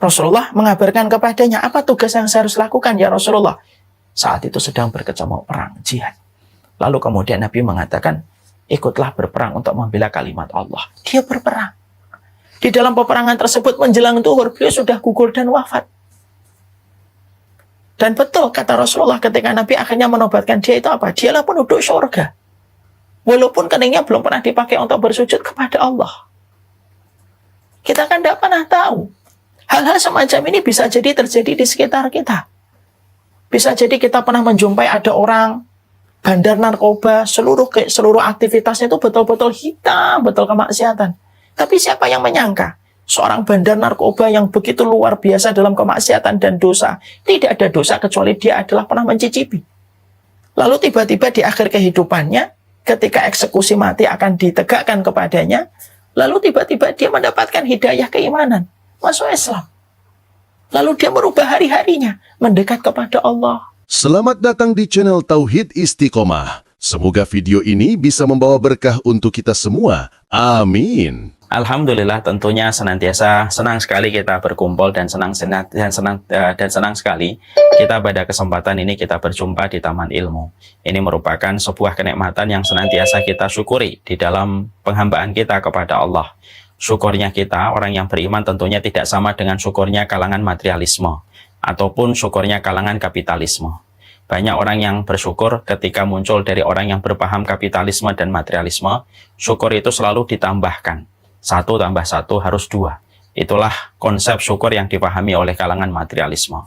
Rasulullah mengabarkan kepadanya, apa tugas yang saya harus lakukan ya Rasulullah? Saat itu sedang berkecamuk perang, jihad. Lalu kemudian Nabi mengatakan, ikutlah berperang untuk membela kalimat Allah. Dia berperang. Di dalam peperangan tersebut menjelang zuhur, beliau sudah gugur dan wafat. Dan betul kata Rasulullah ketika Nabi akhirnya menobatkan dia itu apa? Dialah penduduk surga. Walaupun keningnya belum pernah dipakai untuk bersujud kepada Allah. Kita kan tidak pernah tahu. Hal-hal semacam ini bisa jadi terjadi di sekitar kita. Bisa jadi kita pernah menjumpai ada orang bandar narkoba, seluruh aktivitasnya itu betul-betul hitam, betul kemaksiatan. Tapi siapa yang menyangka? Seorang bandar narkoba yang begitu luar biasa dalam kemaksiatan dan dosa. Tidak ada dosa kecuali dia adalah pernah mencicipi. Lalu tiba-tiba di akhir kehidupannya, ketika eksekusi mati akan ditegakkan kepadanya, lalu tiba-tiba dia mendapatkan hidayah keimanan, masuk Islam. Lalu dia merubah hari-harinya, mendekat kepada Allah. Selamat datang di channel Tauhid Istiqomah. Semoga video ini bisa membawa berkah untuk kita semua. Amin. Alhamdulillah, tentunya senantiasa senang sekali kita berkumpul dan senang sekali kita pada kesempatan ini kita berjumpa di Taman Ilmu. Ini merupakan sebuah kenikmatan yang senantiasa kita syukuri di dalam penghambaan kita kepada Allah. Syukurnya kita, orang yang beriman, tentunya tidak sama dengan syukurnya kalangan materialisme ataupun syukurnya kalangan kapitalisme. Banyak orang yang bersyukur ketika muncul dari orang yang berpaham kapitalisme dan materialisme, syukur itu selalu ditambahkan. 1 tambah 1 harus 2. Itulah konsep syukur yang dipahami oleh kalangan materialisme.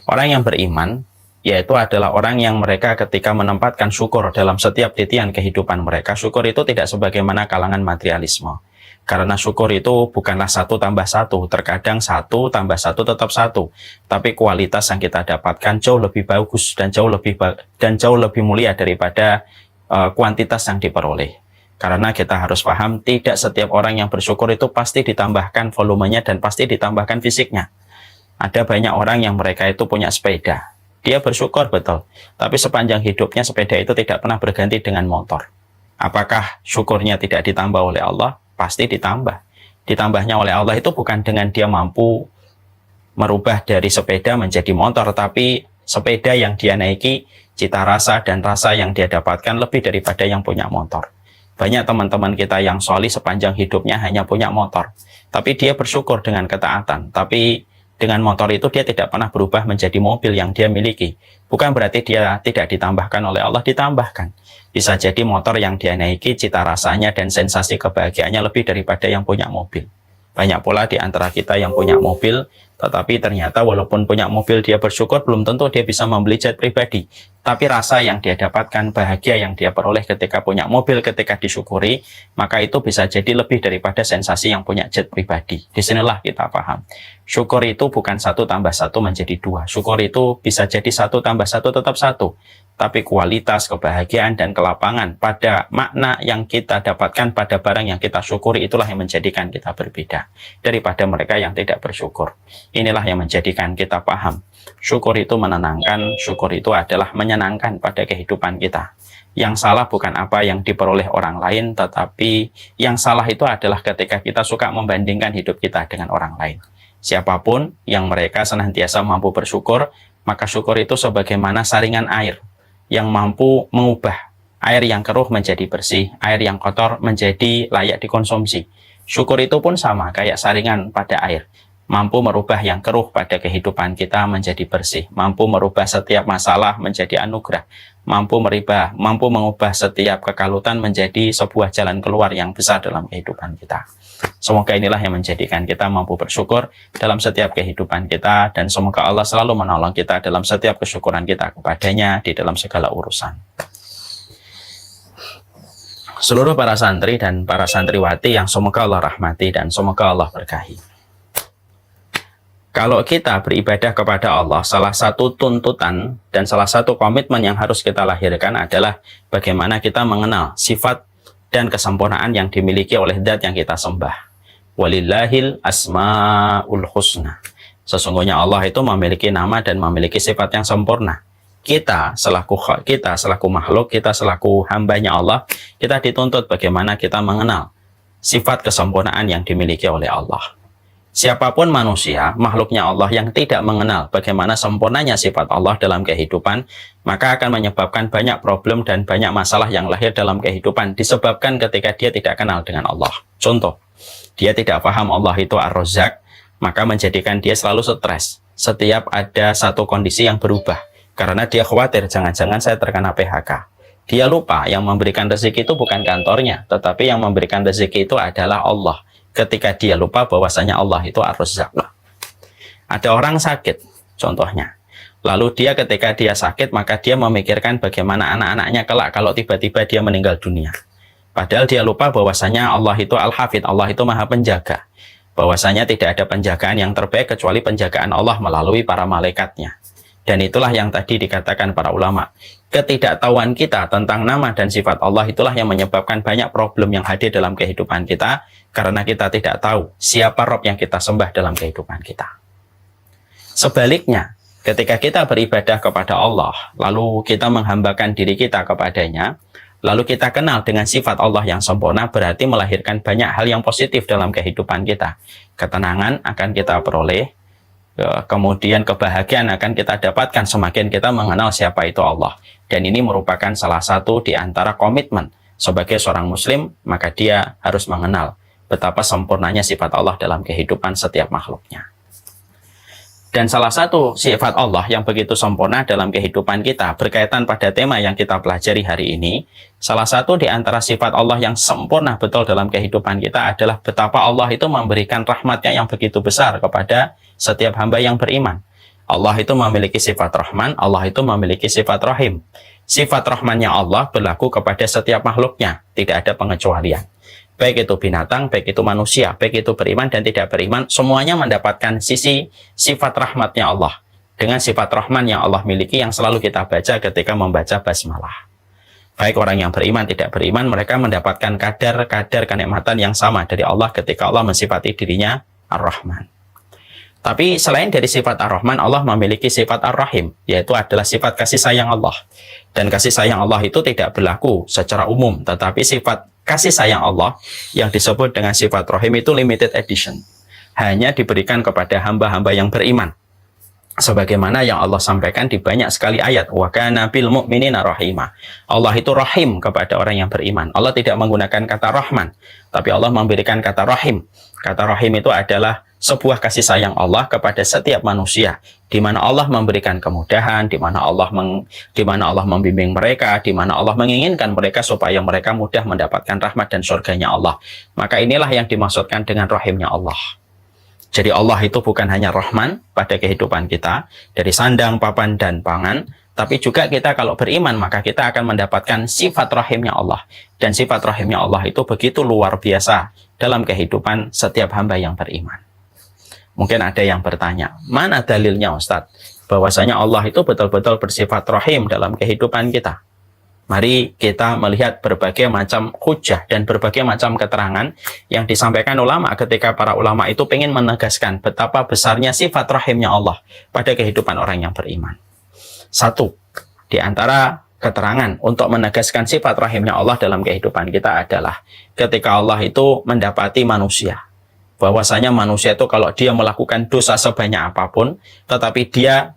Orang yang beriman, yaitu adalah orang yang mereka ketika menempatkan syukur dalam setiap titian kehidupan mereka, syukur itu tidak sebagaimana kalangan materialisme. Karena syukur itu bukanlah 1 tambah 1, terkadang 1 tambah 1 tetap 1. Tapi kualitas yang kita dapatkan jauh lebih bagus dan jauh lebih mulia daripada kuantitas yang diperoleh. Karena kita harus paham, tidak setiap orang yang bersyukur itu pasti ditambahkan volumenya dan pasti ditambahkan fisiknya. Ada banyak orang yang mereka itu punya sepeda. Dia bersyukur betul, tapi sepanjang hidupnya sepeda itu tidak pernah berganti dengan motor. Apakah syukurnya tidak ditambah oleh Allah? Pasti ditambah. Ditambahnya oleh Allah itu bukan dengan dia mampu merubah dari sepeda menjadi motor, tapi sepeda yang dia naiki, cita rasa dan rasa yang dia dapatkan lebih daripada yang punya motor. Banyak teman-teman kita yang sholih sepanjang hidupnya hanya punya motor. Tapi dia bersyukur dengan ketaatan. Tapi dengan motor itu dia tidak pernah berubah menjadi mobil yang dia miliki. Bukan berarti dia tidak ditambahkan oleh Allah, ditambahkan. Bisa jadi motor yang dia naiki, cita rasanya dan sensasi kebahagiaannya lebih daripada yang punya mobil. Banyak pula di antara kita yang punya mobil, tetapi ternyata walaupun punya mobil dia bersyukur, belum tentu dia bisa membeli jet pribadi. Tapi rasa yang dia dapatkan, bahagia yang dia peroleh ketika punya mobil, ketika disyukuri, maka itu bisa jadi lebih daripada sensasi yang punya jet pribadi. Disinilah kita paham. Syukur itu bukan 1 tambah 1 menjadi 2. Syukur itu bisa jadi 1 tambah 1 tetap 1. Tapi kualitas, kebahagiaan, dan kelapangan pada makna yang kita dapatkan pada barang yang kita syukuri, itulah yang menjadikan kita berbeda daripada mereka yang tidak bersyukur. Inilah yang menjadikan kita paham. Syukur itu menenangkan, syukur itu adalah menyenangkan pada kehidupan kita. Yang salah bukan apa yang diperoleh orang lain, tetapi yang salah itu adalah ketika kita suka membandingkan hidup kita dengan orang lain. Siapapun yang mereka senantiasa mampu bersyukur, maka syukur itu sebagaimana saringan air yang mampu mengubah air yang keruh menjadi bersih, air yang kotor menjadi layak dikonsumsi. Syukur itu pun sama, kayak saringan pada air. Mampu merubah yang keruh pada kehidupan kita menjadi bersih. Mampu merubah setiap masalah menjadi anugerah. Mampu mengubah setiap kekalutan menjadi sebuah jalan keluar yang besar dalam kehidupan kita. Semoga inilah yang menjadikan kita mampu bersyukur dalam setiap kehidupan kita, dan semoga Allah selalu menolong kita dalam setiap kesyukuran kita kepadanya di dalam segala urusan. Seluruh para santri dan para santriwati yang semoga Allah rahmati dan semoga Allah berkahi. Kalau kita beribadah kepada Allah, salah satu tuntutan dan salah satu komitmen yang harus kita lahirkan adalah bagaimana kita mengenal sifat dan kesempurnaan yang dimiliki oleh zat yang kita sembah. Walillahil asma'ul husna. Sesungguhnya Allah itu memiliki nama dan memiliki sifat yang sempurna. Kita selaku makhluk, kita selaku hambanya Allah, kita dituntut bagaimana kita mengenal sifat kesempurnaan yang dimiliki oleh Allah. Siapapun manusia, makhluknya Allah yang tidak mengenal bagaimana sempurnanya sifat Allah dalam kehidupan, maka akan menyebabkan banyak problem dan banyak masalah yang lahir dalam kehidupan disebabkan ketika dia tidak kenal dengan Allah. Contoh, dia tidak paham Allah itu Ar-Razzaq, maka menjadikan dia selalu stres setiap ada satu kondisi yang berubah. Karena dia khawatir, jangan-jangan saya terkena PHK. Dia lupa yang memberikan rezeki itu bukan kantornya, tetapi yang memberikan rezeki itu adalah Allah. Ketika dia lupa bahwasanya Allah itu Ar-Razzaq. Ada orang sakit, contohnya. Lalu dia ketika dia sakit, maka dia memikirkan bagaimana anak-anaknya kelak kalau tiba-tiba dia meninggal dunia. Padahal dia lupa bahwasanya Allah itu Al-Hafidh, Allah itu Maha Penjaga. Bahwasanya tidak ada penjagaan yang terbaik kecuali penjagaan Allah melalui para malaikatnya. Dan itulah yang tadi dikatakan para ulama. Ketidaktahuan kita tentang nama dan sifat Allah itulah yang menyebabkan banyak problem yang hadir dalam kehidupan kita. Karena kita tidak tahu siapa Rabb yang kita sembah dalam kehidupan kita. Sebaliknya, ketika kita beribadah kepada Allah, lalu kita menghambakan diri kita kepadanya, lalu kita kenal dengan sifat Allah yang sempurna, berarti melahirkan banyak hal yang positif dalam kehidupan kita. Ketenangan akan kita peroleh, kemudian kebahagiaan akan kita dapatkan semakin kita mengenal siapa itu Allah. Dan ini merupakan salah satu di antara komitmen sebagai seorang muslim, maka dia harus mengenal betapa sempurnanya sifat Allah dalam kehidupan setiap makhluknya. Dan salah satu sifat Allah yang begitu sempurna dalam kehidupan kita berkaitan pada tema yang kita pelajari hari ini, salah satu di antara sifat Allah yang sempurna betul dalam kehidupan kita adalah betapa Allah itu memberikan rahmatnya yang begitu besar kepada setiap hamba yang beriman. Allah itu memiliki sifat Rahman, Allah itu memiliki sifat Rahim. Sifat Rahmannya Allah berlaku kepada setiap makhluknya, tidak ada pengecualian. Baik itu binatang, baik itu manusia, baik itu beriman dan tidak beriman, semuanya mendapatkan sisi sifat rahmatnya Allah. Dengan sifat Rahman yang Allah miliki yang selalu kita baca ketika membaca basmalah. Baik orang yang beriman, tidak beriman, mereka mendapatkan kadar kenikmatan yang sama dari Allah ketika Allah mensifati dirinya Ar-Rahman. Tapi selain dari sifat Ar-Rahman, Allah memiliki sifat Ar-Rahim, yaitu adalah sifat kasih sayang Allah. Dan kasih sayang Allah itu tidak berlaku secara umum, tetapi sifat kasih sayang Allah yang disebut dengan sifat Rahim itu limited edition. Hanya diberikan kepada hamba-hamba yang beriman. Sebagaimana yang Allah sampaikan di banyak sekali ayat. Wa kana bil mu'minina rahima. Allah itu rahim kepada orang yang beriman. Allah tidak menggunakan kata Rahman, tapi Allah memberikan kata Rahim. Kata Rahim itu adalah sebuah kasih sayang Allah kepada setiap manusia, di mana Allah memberikan kemudahan, di mana Allah membimbing mereka, di mana Allah menginginkan mereka supaya mereka mudah mendapatkan rahmat dan surganya Allah. Maka inilah yang dimaksudkan dengan rahimnya Allah. Jadi Allah itu bukan hanya Rahman pada kehidupan kita, dari sandang, papan, dan pangan, tapi juga kita kalau beriman, maka kita akan mendapatkan sifat rahimnya Allah. Dan sifat rahimnya Allah itu begitu luar biasa dalam kehidupan setiap hamba yang beriman. Mungkin ada yang bertanya, mana dalilnya Ustadz? Bahwasanya Allah itu betul-betul bersifat rahim dalam kehidupan kita. Mari kita melihat berbagai macam hujah dan berbagai macam keterangan yang disampaikan ulama ketika para ulama itu ingin menegaskan betapa besarnya sifat rahimnya Allah pada kehidupan orang yang beriman. Satu, di antara keterangan untuk menegaskan sifat rahimnya Allah dalam kehidupan kita adalah ketika Allah itu mendapati manusia. Bahwasanya manusia itu kalau dia melakukan dosa sebanyak apapun, tetapi dia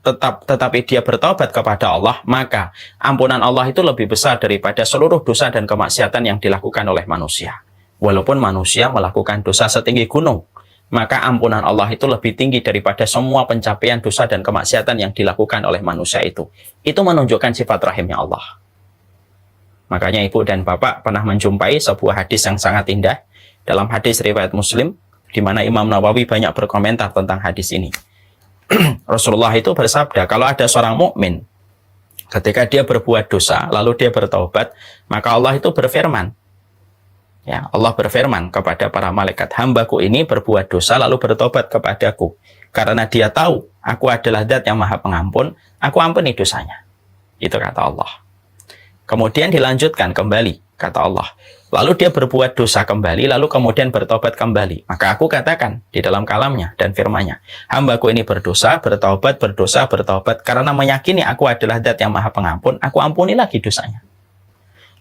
bertobat kepada Allah, maka ampunan Allah itu lebih besar daripada seluruh dosa dan kemaksiatan yang dilakukan oleh manusia. Walaupun manusia melakukan dosa setinggi gunung, maka ampunan Allah itu lebih tinggi daripada semua pencapaian dosa dan kemaksiatan yang dilakukan oleh manusia itu. Itu menunjukkan sifat rahimnya Allah. Makanya ibu dan bapak pernah menjumpai sebuah hadis yang sangat indah dalam hadis riwayat Muslim, di mana Imam Nawawi banyak berkomentar tentang hadis ini. Rasulullah itu bersabda, kalau ada seorang mukmin ketika dia berbuat dosa, lalu dia bertaubat, maka Allah itu berfirman, ya, Allah berfirman kepada para malaikat, hambaku ini berbuat dosa lalu bertobat kepadaku, karena dia tahu aku adalah Zat yang Maha Pengampun, aku ampuni dosanya. Itu kata Allah. Kemudian dilanjutkan kembali, kata Allah. Lalu dia berbuat dosa kembali, lalu kemudian bertobat kembali. Maka aku katakan di dalam kalamnya dan firman-Nya, hambaku ini berdosa, bertobat, karena meyakini aku adalah Zat yang Maha Pengampun, aku ampuni lagi dosanya.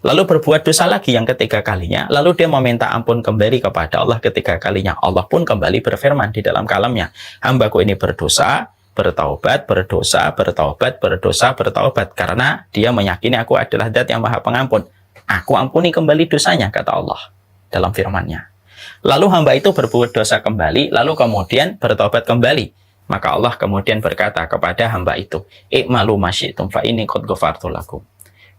lalu berbuat dosa lagi yang ketiga kalinya, lalu dia meminta ampun kembali kepada Allah ketiga kalinya. Allah pun kembali berfirman di dalam kalamnya, hambaku ini berdosa, bertaubat, berdosa, bertaubat, berdosa, bertaubat, karena dia meyakini aku adalah Zat yang Maha Pengampun. Aku ampuni kembali dosanya, kata Allah dalam firman-Nya. Lalu hamba itu berbuat dosa kembali, lalu kemudian bertaubat kembali. Maka Allah kemudian berkata kepada hamba itu, "I'malu ma syi'tum fa inni qad ghafartu lakum."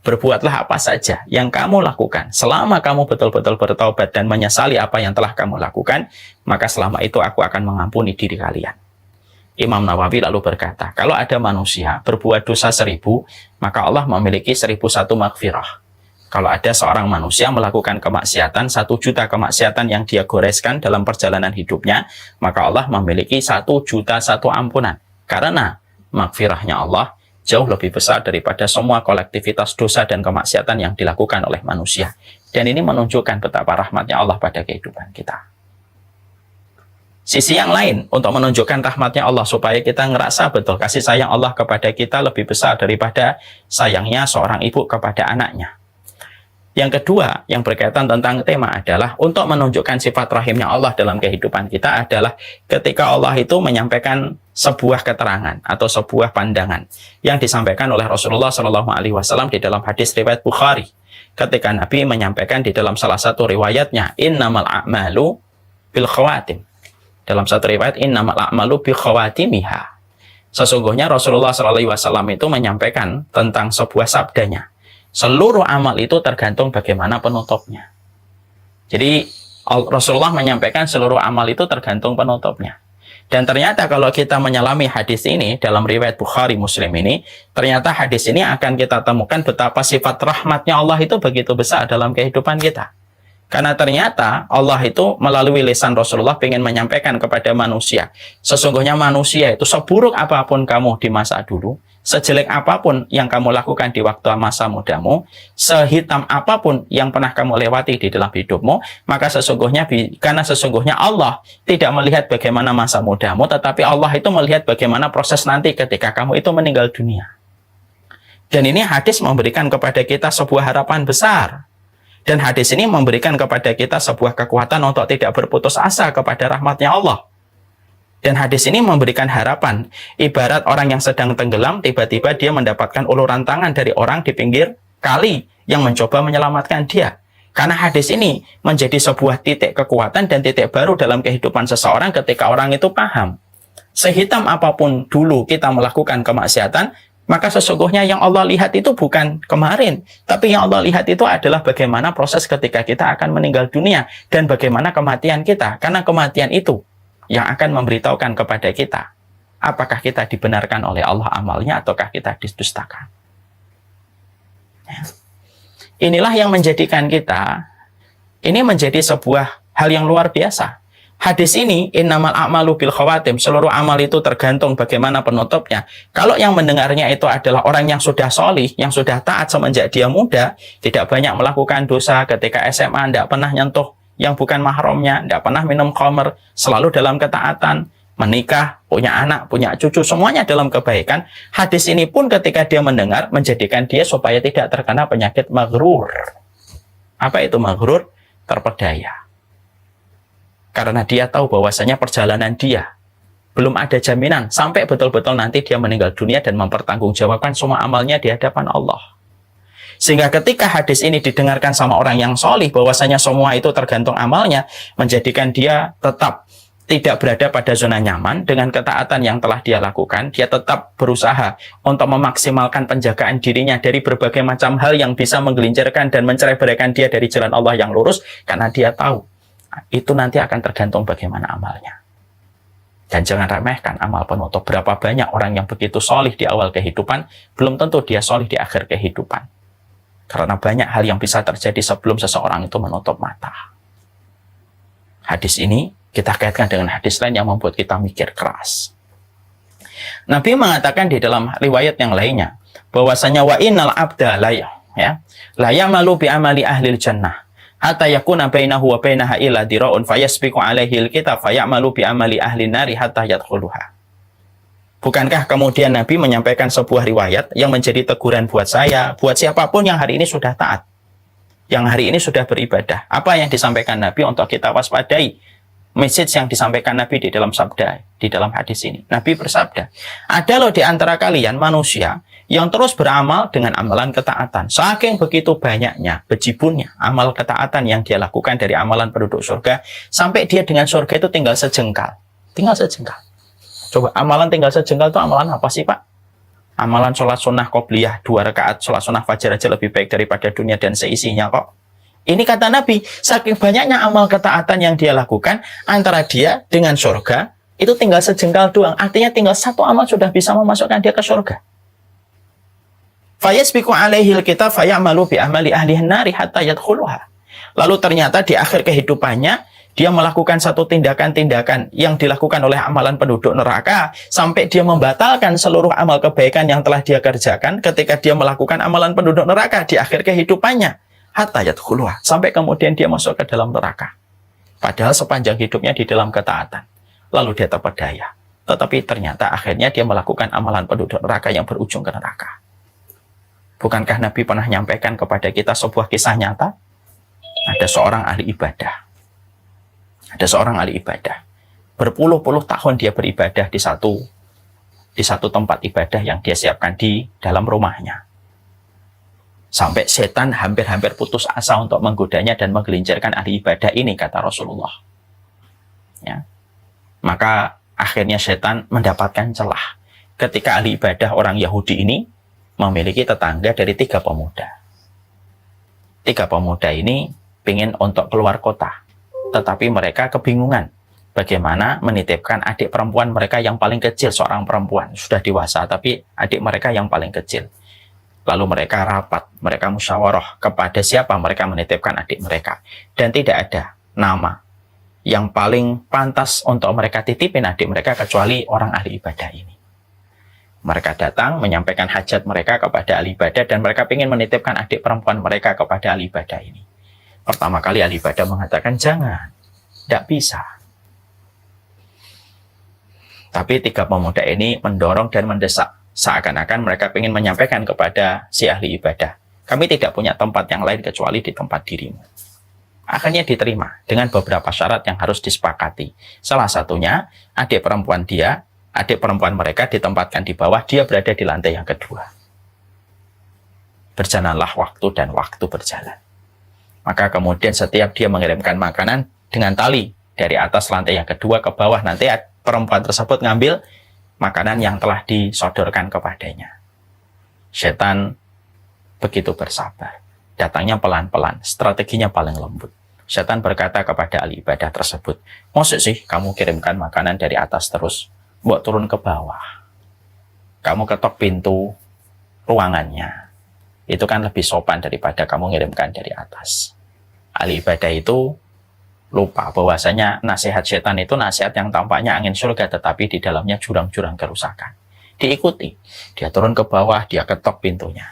Berbuatlah apa saja yang kamu lakukan. Selama kamu betul-betul bertaubat dan menyesali apa yang telah kamu lakukan, maka selama itu aku akan mengampuni diri kalian. Imam Nawawi lalu berkata, kalau ada manusia berbuat dosa 1000, maka Allah memiliki 1001 maghfirah. Kalau ada seorang manusia melakukan kemaksiatan, 1.000.000 kemaksiatan yang dia goreskan dalam perjalanan hidupnya, maka Allah memiliki 1.000.001 ampunan. Karena maghfirahnya Allah jauh lebih besar daripada semua kolektivitas dosa dan kemaksiatan yang dilakukan oleh manusia. Dan ini menunjukkan betapa rahmatnya Allah pada kehidupan kita. Sisi yang lain, untuk menunjukkan rahmatnya Allah, supaya kita ngerasa betul kasih sayang Allah kepada kita lebih besar daripada sayangnya seorang ibu kepada anaknya. Yang kedua, yang berkaitan tentang tema adalah untuk menunjukkan sifat rahimnya Allah dalam kehidupan kita adalah ketika Allah itu menyampaikan sebuah keterangan atau sebuah pandangan yang disampaikan oleh Rasulullah SAW di dalam hadis riwayat Bukhari. Ketika Nabi menyampaikan di dalam salah satu riwayatnya, innamal a'malu bil khawatim. Dalam satu riwayat, innamal a'malu bil khawatimiha. Sesungguhnya Rasulullah SAW itu menyampaikan tentang sebuah sabdanya. Seluruh amal itu tergantung bagaimana penutupnya. Jadi Rasulullah menyampaikan seluruh amal itu tergantung penutupnya. Dan ternyata kalau kita menyelami hadis ini dalam riwayat Bukhari Muslim ini, ternyata hadis ini akan kita temukan betapa sifat rahmatnya Allah itu begitu besar dalam kehidupan kita. Karena ternyata Allah itu melalui lisan Rasulullah ingin menyampaikan kepada manusia, sesungguhnya manusia itu seburuk apapun kamu di masa dulu, sejelek apapun yang kamu lakukan di waktu masa mudamu, sehitam apapun yang pernah kamu lewati di dalam hidupmu, maka karena sesungguhnya Allah tidak melihat bagaimana masa mudamu, tetapi Allah itu melihat bagaimana proses nanti ketika kamu itu meninggal dunia. Dan ini hadis memberikan kepada kita sebuah harapan besar. Dan hadis ini memberikan kepada kita sebuah kekuatan untuk tidak berputus asa kepada rahmatnya Allah. Dan hadis ini memberikan harapan, ibarat orang yang sedang tenggelam, tiba-tiba dia mendapatkan uluran tangan dari orang di pinggir kali yang mencoba menyelamatkan dia. Karena hadis ini menjadi sebuah titik kekuatan dan titik baru dalam kehidupan seseorang ketika orang itu paham. Sehitam apapun dulu kita melakukan kemaksiatan, maka sesungguhnya yang Allah lihat itu bukan kemarin, tapi yang Allah lihat itu adalah bagaimana proses ketika kita akan meninggal dunia dan bagaimana kematian kita. Karena kematian itu yang akan memberitahukan kepada kita apakah kita dibenarkan oleh Allah amalnya ataukah kita didustakan. Inilah yang menjadikan kita ini menjadi sebuah hal yang luar biasa. Hadis ini, innamal a'malu bil khawatim, seluruh amal itu tergantung bagaimana penutupnya. Kalau yang mendengarnya itu adalah orang yang sudah solih, yang sudah taat semenjak dia muda, tidak banyak melakukan dosa ketika SMA, tidak pernah nyentuh yang bukan mahramnya, tidak pernah minum khamr, selalu dalam ketaatan, menikah, punya anak, punya cucu, semuanya dalam kebaikan. Hadis ini pun ketika dia mendengar, menjadikan dia supaya tidak terkena penyakit maghrur. Apa itu maghrur? Terpedaya. Karena dia tahu bahwasanya perjalanan dia belum ada jaminan sampai betul-betul nanti dia meninggal dunia dan mempertanggungjawabkan semua amalnya di hadapan Allah. Sehingga ketika hadis ini didengarkan sama orang yang solih bahwasanya semua itu tergantung amalnya, menjadikan dia tetap tidak berada pada zona nyaman dengan ketaatan yang telah dia lakukan. Dia tetap berusaha untuk memaksimalkan penjagaan dirinya dari berbagai macam hal yang bisa menggelincirkan dan mencerai-beraikan dia dari jalan Allah yang lurus, karena dia tahu itu nanti akan tergantung bagaimana amalnya. Dan jangan remehkan amal penutup. Berapa banyak orang yang begitu solih di awal kehidupan, belum tentu dia solih di akhir kehidupan. Karena banyak hal yang bisa terjadi sebelum seseorang itu menutup mata. Hadis ini kita kaitkan dengan hadis lain yang membuat kita mikir keras. Nabi mengatakan di dalam riwayat yang lainnya, bahwasanya wa innal abda la ya'malu bi amali ahlil jannah hatta yakuna bainahu wa bainaha illa dira'un fayasbiqu alaihi alkitab fayamalu bi amali ahli nari hatta yadkhuluha. Bukankah kemudian Nabi menyampaikan sebuah riwayat yang menjadi teguran buat saya, buat siapapun yang hari ini sudah taat, yang hari ini sudah beribadah. Apa yang disampaikan Nabi untuk kita waspadai? Message yang disampaikan Nabi di dalam sabda, di dalam hadis ini. Nabi bersabda, ada loh di antara kalian manusia yang terus beramal dengan amalan ketaatan. Saking begitu banyaknya, bejibunnya, amal ketaatan yang dia lakukan dari amalan penduduk surga, sampai dia dengan surga itu tinggal sejengkal. Tinggal sejengkal. Coba, amalan tinggal sejengkal itu amalan apa sih, Pak? Amalan sholat sunnah qobliyah 2 rakaat, sholat sunnah fajar aja lebih baik daripada dunia dan seisinya kok. Ini kata Nabi, saking banyaknya amal ketaatan yang dia lakukan, antara dia dengan surga, itu tinggal sejengkal doang. Artinya tinggal satu amal sudah bisa memasukkan dia ke surga. Fayasbiqu alaihil kitab fayamalu bi amali ahlihin nari hatta yadkhuluha. Lalu ternyata di akhir kehidupannya, dia melakukan satu tindakan-tindakan yang dilakukan oleh amalan penduduk neraka, sampai dia membatalkan seluruh amal kebaikan yang telah dia kerjakan ketika dia melakukan amalan penduduk neraka di akhir kehidupannya. Hatta yadkhuluha, sampai kemudian dia masuk ke dalam neraka. Padahal sepanjang hidupnya di dalam ketaatan. Lalu dia terpedaya. Tetapi ternyata akhirnya dia melakukan amalan penduduk neraka yang berujung ke neraka. Bukankah Nabi pernah menyampaikan kepada kita sebuah kisah nyata? Ada seorang ahli ibadah. Ada seorang ahli ibadah. Berpuluh-puluh tahun dia beribadah di satu tempat ibadah yang dia siapkan di dalam rumahnya. Sampai setan hampir-hampir putus asa untuk menggodanya dan menggelincirkan ahli ibadah ini, kata Rasulullah. Ya. Maka akhirnya setan mendapatkan celah ketika ahli ibadah orang Yahudi ini memiliki tetangga dari 3 pemuda. 3 pemuda ini ingin untuk keluar kota, tetapi mereka kebingungan bagaimana menitipkan adik perempuan mereka yang paling kecil, seorang perempuan sudah dewasa, tapi adik mereka yang paling kecil. Lalu mereka rapat, mereka musyawarah kepada siapa mereka menitipkan adik mereka. Dan tidak ada nama yang paling pantas untuk mereka titipin adik mereka kecuali orang ahli ibadah ini. Mereka datang menyampaikan hajat mereka kepada ahli ibadah dan mereka ingin menitipkan adik perempuan mereka kepada ahli ibadah ini. Pertama kali ahli ibadah mengatakan, jangan, tidak bisa. Tapi 3 pemuda ini mendorong dan mendesak. Seakan-akan mereka ingin menyampaikan kepada si ahli ibadah, kami tidak punya tempat yang lain kecuali di tempat dirimu. Akhirnya diterima dengan beberapa syarat yang harus disepakati. Salah satunya, adik perempuan mereka ditempatkan di bawah, dia berada di lantai yang kedua. Berjalanlah waktu dan waktu berjalan. Maka kemudian setiap dia mengirimkan makanan dengan tali dari atas lantai yang kedua ke bawah, nanti perempuan tersebut ngambil makanan yang telah disodorkan kepadanya. Setan begitu bersabar. Datangnya pelan-pelan, strateginya paling lembut. Setan berkata kepada ahli ibadah tersebut, maksud sih kamu kirimkan makanan dari atas terus, buat turun ke bawah. Kamu ketok pintu ruangannya. Itu kan lebih sopan daripada kamu ngirimkan dari atas. Ahli ibadah itu lupa bahwasanya nasihat setan itu nasihat yang tampaknya angin surga, tetapi di dalamnya jurang-jurang kerusakan. Diikuti, dia turun ke bawah, dia ketok pintunya.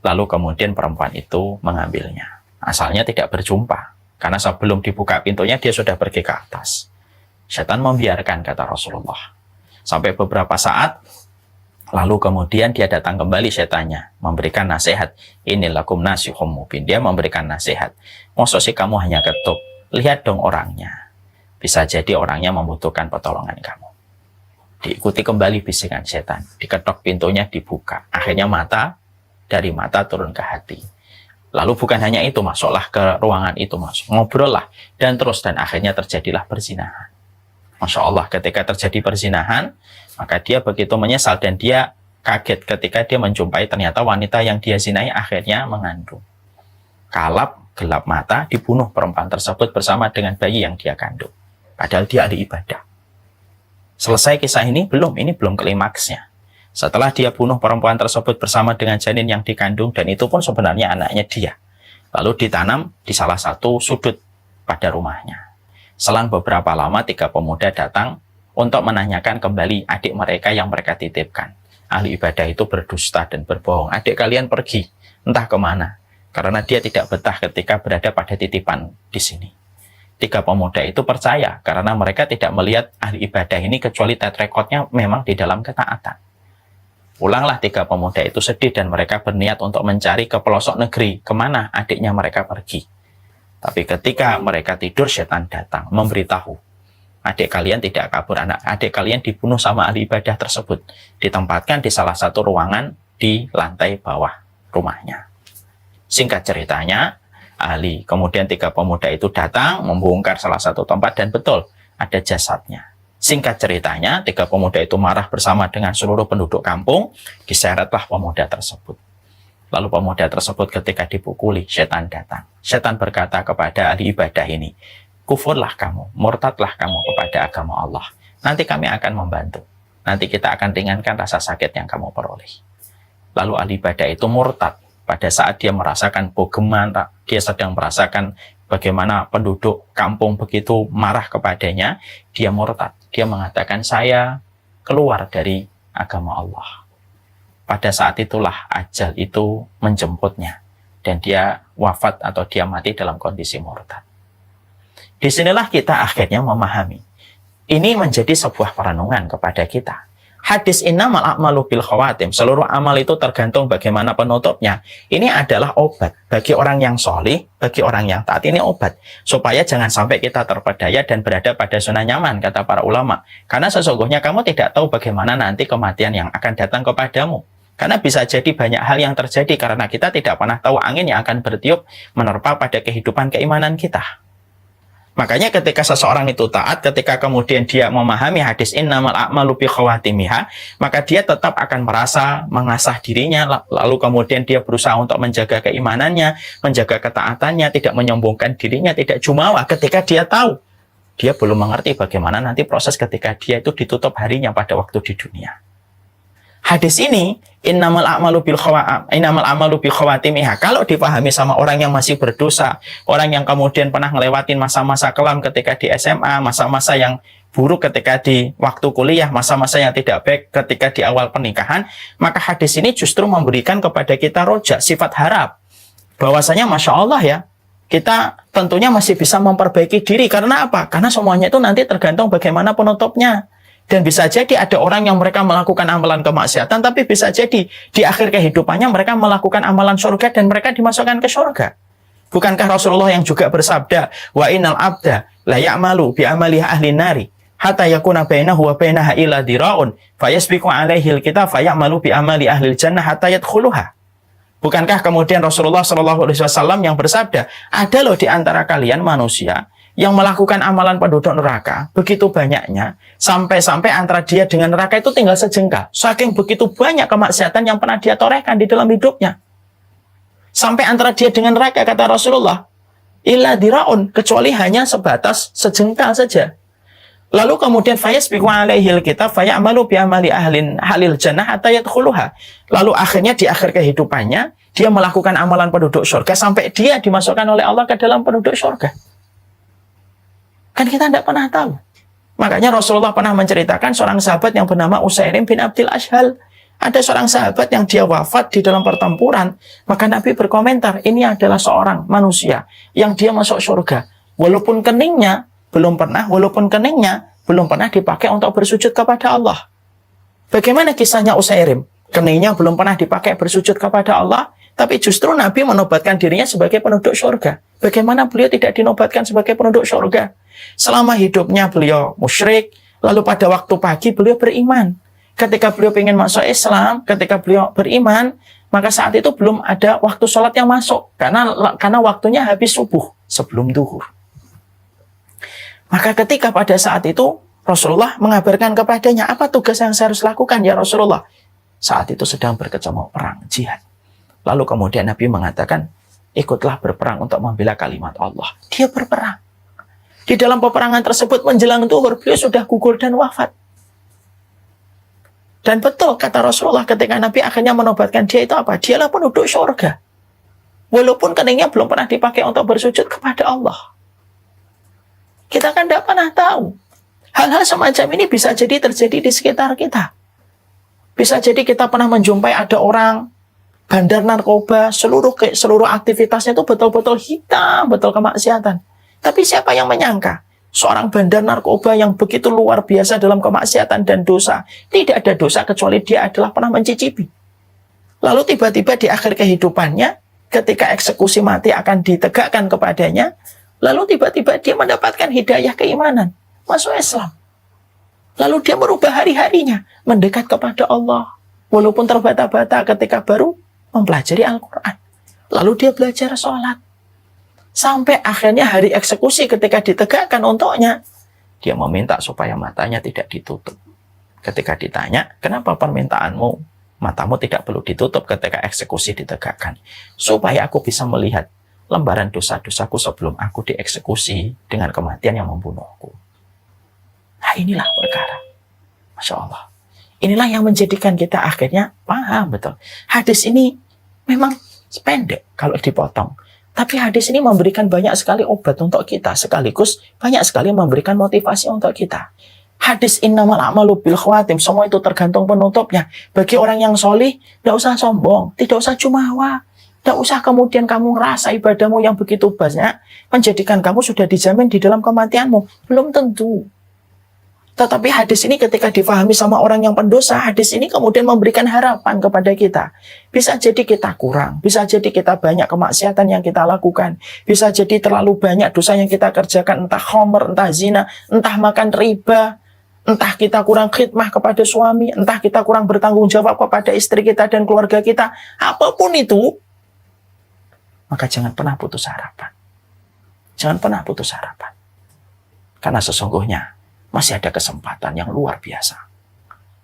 Lalu kemudian perempuan itu mengambilnya. Asalnya tidak berjumpa, karena sebelum dibuka pintunya dia sudah pergi ke atas. Setan membiarkan, kata Rasulullah. Sampai beberapa saat, lalu kemudian dia datang kembali setannya, memberikan nasihat. Inilakum nasihum mubin. Dia memberikan nasihat. Maksud sih kamu hanya ketuk? Lihat dong orangnya. Bisa jadi orangnya membutuhkan pertolongan kamu. Diikuti kembali bisikan setan. Diketok pintunya, dibuka. Akhirnya dari mata turun ke hati. Lalu bukan hanya itu, masuklah ke ruangan itu, ngobrol lah. Dan akhirnya terjadilah perzinahan. Masya Allah, ketika terjadi perzinahan, maka dia begitu menyesal dan dia kaget ketika dia menjumpai ternyata wanita yang dia zinai akhirnya mengandung. Kalap, gelap mata, dibunuh perempuan tersebut bersama dengan bayi yang dia kandung. Padahal dia ahli ibadah. Selesai kisah ini belum klimaksnya. Setelah dia bunuh perempuan tersebut bersama dengan janin yang dikandung, dan itu pun sebenarnya anaknya dia. Lalu ditanam di salah satu sudut pada rumahnya. Selang beberapa lama 3 pemuda datang untuk menanyakan kembali adik mereka yang mereka titipkan. Ahli ibadah itu berdusta dan berbohong. Adik kalian pergi, entah kemana. Karena dia tidak betah ketika berada pada titipan di sini. 3 pemuda itu percaya karena mereka tidak melihat ahli ibadah ini kecuali track recordnya memang di dalam ketaatan. Pulanglah 3 pemuda itu sedih dan mereka berniat untuk mencari ke pelosok negeri, kemana adiknya mereka pergi. Tapi ketika mereka tidur, setan datang memberitahu, adik kalian tidak kabur, adik kalian dibunuh sama ahli ibadah tersebut, ditempatkan di salah satu ruangan di lantai bawah rumahnya. Singkat ceritanya, kemudian 3 pemuda itu datang membongkar salah satu tempat dan betul ada jasadnya. Singkat ceritanya, 3 pemuda itu marah bersama dengan seluruh penduduk kampung, diseretlah pemuda tersebut. Lalu pemuda tersebut ketika dipukuli, setan datang. Setan berkata kepada ahli ibadah ini, kufurlah kamu, murtadlah kamu kepada agama Allah. Nanti kami akan membantu. Nanti kita akan ringankan rasa sakit yang kamu peroleh. Lalu ahli ibadah itu murtad. Pada saat dia merasakan bagaimana, dia sedang merasakan bagaimana penduduk kampung begitu marah kepadanya, dia murtad. Dia mengatakan, saya keluar dari agama Allah. Pada saat itulah ajal itu menjemputnya. Dan dia wafat atau dia mati dalam kondisi murtad. Disinilah kita akhirnya memahami. Ini menjadi sebuah perenungan kepada kita. Hadis innamal a'malu bil khawatim, seluruh amal itu tergantung bagaimana penutupnya. Ini adalah obat bagi orang yang solih, bagi orang yang taat. Ini obat supaya jangan sampai kita terpedaya dan berada pada zona nyaman, kata para ulama. Karena sesungguhnya kamu tidak tahu bagaimana nanti kematian yang akan datang kepadamu. Karena bisa jadi banyak hal yang terjadi karena kita tidak pernah tahu angin yang akan bertiup menerpa pada kehidupan keimanan kita. Makanya ketika seseorang itu taat, ketika kemudian dia memahami hadis innamal a'malu bi khawatimiha, maka dia tetap akan merasa mengasah dirinya, lalu kemudian dia berusaha untuk menjaga keimanannya, menjaga ketaatannya, tidak menyombongkan dirinya, tidak jumawa ketika dia tahu. Dia belum mengerti bagaimana nanti proses ketika dia itu ditutup harinya pada waktu di dunia. Hadis ini, innamal a'malu bi khawatimiha, kalau dipahami sama orang yang masih berdosa, orang yang kemudian pernah ngelewatin masa-masa kelam ketika di SMA, masa-masa yang buruk ketika di waktu kuliah, masa-masa yang tidak baik ketika di awal pernikahan, maka hadis ini justru memberikan kepada kita roja, sifat harap. Bahwasanya Masya Allah ya, kita tentunya masih bisa memperbaiki diri. Karena apa? Karena semuanya itu nanti tergantung bagaimana penutupnya. Dan bisa jadi ada orang yang mereka melakukan amalan kemaksiatan, tapi bisa jadi di akhir kehidupannya mereka melakukan amalan surga dan mereka dimasukkan ke surga. Bukankah Rasulullah yang juga bersabda, wa innal abda la ya'malu bi amali ahli nari hatta yakuna bainahu wa bainaha illa dira'un fayasbiqu alaihi alkitab fayamalu bi amali ahli jannah hatta yadkhuluha. Bukankah kemudian Rasulullah SAW yang bersabda, ada loh di antara kalian manusia yang melakukan amalan penduduk neraka begitu banyaknya, sampai-sampai antara dia dengan neraka itu tinggal sejengkal. Saking begitu banyak kemaksiatan yang pernah dia torehkan di dalam hidupnya. Sampai antara dia dengan neraka, kata Rasulullah, illa diraun, kecuali hanya sebatas sejengkal saja. Lalu kemudian fayasbiqu alaihil kitab fayamalu bi amali halil jannah hatta yadkhuluha. Lalu akhirnya di akhir kehidupannya dia melakukan amalan penduduk surga sampai dia dimasukkan oleh Allah ke dalam penduduk surga. Kan kita tidak pernah tahu. Makanya Rasulullah pernah menceritakan seorang sahabat yang bernama Usairim bin Abdil Ashhal. Ada seorang sahabat yang dia wafat di dalam pertempuran. Maka Nabi berkomentar, ini adalah seorang manusia yang dia masuk surga. Walaupun keningnya belum pernah dipakai untuk bersujud kepada Allah. Bagaimana kisahnya Usairim? Keningnya belum pernah dipakai bersujud kepada Allah, tapi justru Nabi menobatkan dirinya sebagai penduduk surga. Bagaimana beliau tidak dinobatkan sebagai penduduk surga? Selama hidupnya beliau musyrik, lalu pada waktu pagi beliau beriman. Ketika beliau ingin masuk Islam, ketika beliau beriman, maka saat itu belum ada waktu sholat yang masuk. Karena waktunya habis subuh, sebelum duhur. Maka ketika pada saat itu, Rasulullah mengabarkan kepadanya, apa tugas yang saya harus lakukan ya Rasulullah? Saat itu sedang berkecamuk perang, jihad. Lalu kemudian Nabi mengatakan, ikutlah berperang untuk membela kalimat Allah. Dia berperang. Di dalam peperangan tersebut menjelang duhur, beliau sudah gugur dan wafat. Dan betul kata Rasulullah ketika Nabi akhirnya menobatkan dia itu apa? Dialah penduduk surga. Walaupun keningnya belum pernah dipakai untuk bersujud kepada Allah. Kita kan tidak pernah tahu. Hal-hal semacam ini bisa jadi terjadi di sekitar kita. Bisa jadi kita pernah menjumpai ada orang bandar narkoba, seluruh aktivitasnya itu betul-betul hitam, betul kemaksiatan. Tapi siapa yang menyangka? Seorang bandar narkoba yang begitu luar biasa dalam kemaksiatan dan dosa. Tidak ada dosa kecuali dia adalah pernah mencicipi. Lalu tiba-tiba di akhir kehidupannya, ketika eksekusi mati akan ditegakkan kepadanya, lalu tiba-tiba dia mendapatkan hidayah keimanan, masuk Islam. Lalu dia merubah hari-harinya, mendekat kepada Allah. Walaupun terbata-bata ketika baru mempelajari Al-Quran. Lalu dia belajar sholat. Sampai akhirnya hari eksekusi ketika ditegakkan untuknya, dia meminta supaya matanya tidak ditutup. Ketika ditanya, kenapa permintaanmu, matamu tidak perlu ditutup ketika eksekusi ditegakkan? Supaya aku bisa melihat lembaran dosa-dosaku sebelum aku dieksekusi dengan kematian yang membunuhku. Nah, inilah perkara. Masya Allah. Inilah yang menjadikan kita akhirnya paham betul. Hadis ini memang pendek kalau dipotong. Tapi hadis ini memberikan banyak sekali obat untuk kita. Sekaligus banyak sekali memberikan motivasi untuk kita. Hadis innamal a'malu bil khawatim. Semua itu tergantung penutupnya. Bagi orang yang solih, tidak usah sombong. Tidak usah jumawa. Tidak usah kemudian kamu ngerasa ibadahmu yang begitu banyak menjadikan kamu sudah dijamin di dalam kematianmu. Belum tentu. Tetapi hadis ini ketika difahami sama orang yang pendosa, hadis ini kemudian memberikan harapan kepada kita. Bisa jadi kita kurang, bisa jadi kita banyak kemaksiatan yang kita lakukan, bisa jadi terlalu banyak dosa yang kita kerjakan, entah khamr, entah zina, entah makan riba, entah kita kurang khidmah kepada suami, entah kita kurang bertanggung jawab kepada istri kita dan keluarga kita. Apapun itu, maka jangan pernah putus harapan. Jangan pernah putus harapan. Karena sesungguhnya masih ada kesempatan yang luar biasa.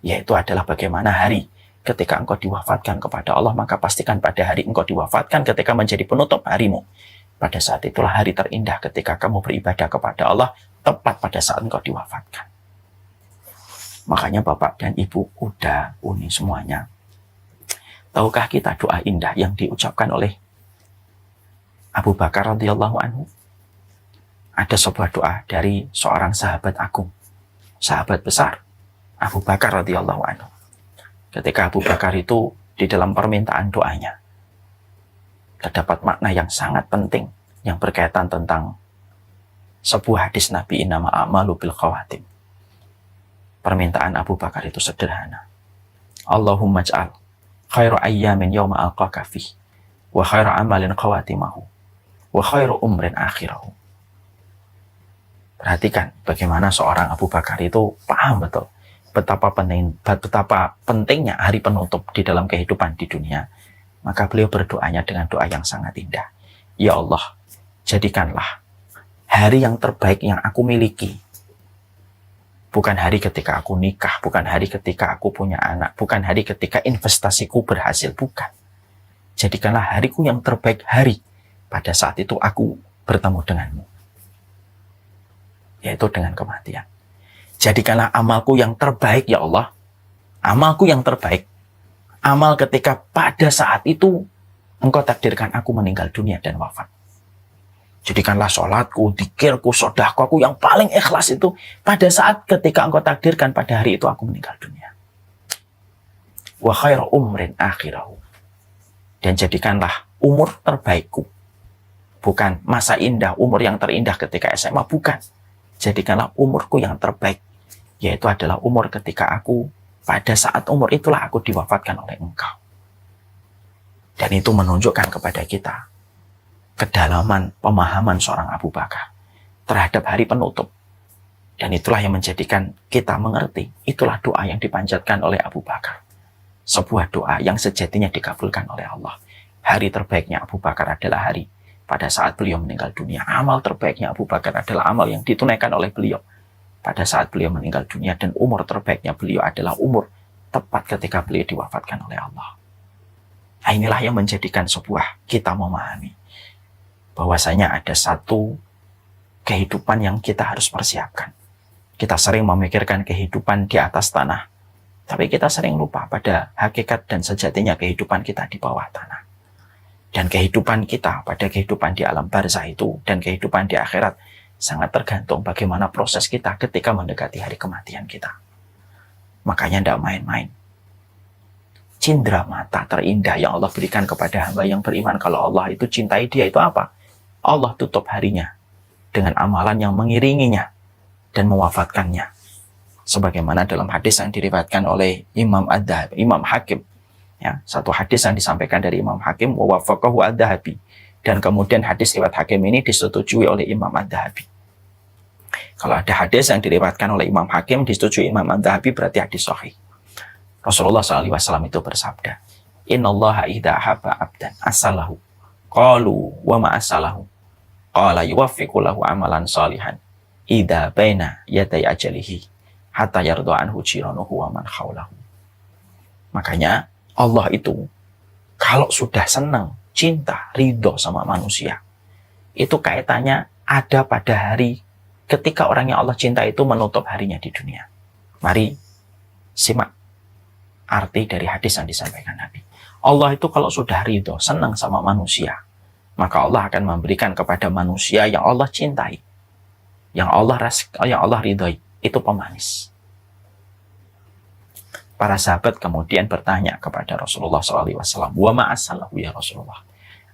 Yaitu adalah bagaimana hari ketika engkau diwafatkan kepada Allah, maka pastikan pada hari engkau diwafatkan ketika menjadi penutup harimu. Pada saat itulah hari terindah ketika kamu beribadah kepada Allah, tepat pada saat engkau diwafatkan. Makanya Bapak dan Ibu, Uda, Uni semuanya, tahukah kita doa indah yang diucapkan oleh Abu Bakar radhiyallahu anhu? Ada sebuah doa dari seorang sahabat agung, sahabat besar, Abu Bakar radhiyallahu anhu. Ketika Abu Bakar itu di dalam permintaan doanya, terdapat makna yang sangat penting yang berkaitan tentang sebuah hadis Nabi, innamal a'malu bil khawatim. Permintaan Abu Bakar itu sederhana. Allahumma ij'al khairu ayyamin yawma alqaka fih, wa khairu amalin khawatimahu, wa khairu umrin akhirahu. Perhatikan bagaimana seorang Abu Bakar itu paham betul betapa pentingnya hari penutup di dalam kehidupan di dunia. Maka beliau berdoanya dengan doa yang sangat indah. Ya Allah, jadikanlah hari yang terbaik yang aku miliki. Bukan hari ketika aku nikah, bukan hari ketika aku punya anak, bukan hari ketika investasiku berhasil, bukan. Jadikanlah hariku yang terbaik hari pada saat itu aku bertemu denganmu. Yaitu dengan kematian. Jadikanlah amalku yang terbaik, ya Allah. Amalku yang terbaik. Amal ketika pada saat itu engkau takdirkan aku meninggal dunia dan wafat. Jadikanlah sholatku, dzikirku, sedekahku aku yang paling ikhlas itu pada saat ketika engkau takdirkan pada hari itu aku meninggal dunia. Wa khairu umrin akhirahu. Dan jadikanlah umur terbaikku. Bukan masa indah, umur yang terindah ketika SMA, bukan. Jadikanlah umurku yang terbaik, yaitu adalah umur ketika aku, pada saat umur itulah aku diwafatkan oleh engkau. Dan itu menunjukkan kepada kita kedalaman pemahaman seorang Abu Bakar terhadap hari penutup. Dan itulah yang menjadikan kita mengerti, itulah doa yang dipanjatkan oleh Abu Bakar. Sebuah doa yang sejatinya dikabulkan oleh Allah. Hari terbaiknya Abu Bakar adalah hari pada saat beliau meninggal dunia. Amal terbaiknya Abu Bakar adalah amal yang ditunaikan oleh beliau pada saat beliau meninggal dunia. Dan umur terbaiknya beliau adalah umur tepat ketika beliau diwafatkan oleh Allah. Nah, inilah yang menjadikan sebuah kita memahami bahwasanya ada satu kehidupan yang kita harus persiapkan. Kita sering memikirkan kehidupan di atas tanah, tapi kita sering lupa pada hakikat dan sejatinya kehidupan kita di bawah tanah. Dan kehidupan kita pada kehidupan di alam barzah itu dan kehidupan di akhirat sangat tergantung bagaimana proses kita ketika mendekati hari kematian kita. Makanya tidak main-main. Cindera mata terindah yang Allah berikan kepada hamba yang beriman. Kalau Allah itu cintai dia itu apa? Allah tutup harinya dengan amalan yang mengiringinya. dan mewafatkannya. Sebagaimana dalam hadis yang diriwayatkan oleh Imam Hakim. Ya, satu hadis yang disampaikan dari Imam Hakim, wa wafaqahu Ad-Dhahabi. Dan kemudian hadis riwayat Hakim ini disetujui oleh Imam Ad-Dhahabi. Kalau ada hadis yang diriwayatkan oleh Imam Hakim disetujui Imam Ad-Dhahabi, berarti hadis sahih. Rasulullah SAW itu bersabda, Innallaha idza habba abdan asalahu. Qalu wa ma asalahu. Qala yuwaffiqu lahu amalan salihan. Idza baina yaday ajalihi hatta yarda anhu jiranuhu wa man haulahu. Makanya Allah itu kalau sudah senang, cinta, ridho sama manusia, itu kaitannya ada pada hari ketika orang yang Allah cinta itu menutup harinya di dunia. Mari simak arti dari hadis yang disampaikan Nabi. Allah itu kalau sudah ridho, senang sama manusia, maka Allah akan memberikan kepada manusia yang Allah cintai, yang Allah ridhoi, itu pemanis. Para sahabat kemudian bertanya kepada Rasulullah SAW, wa ma'asalahu ya Rasulullah.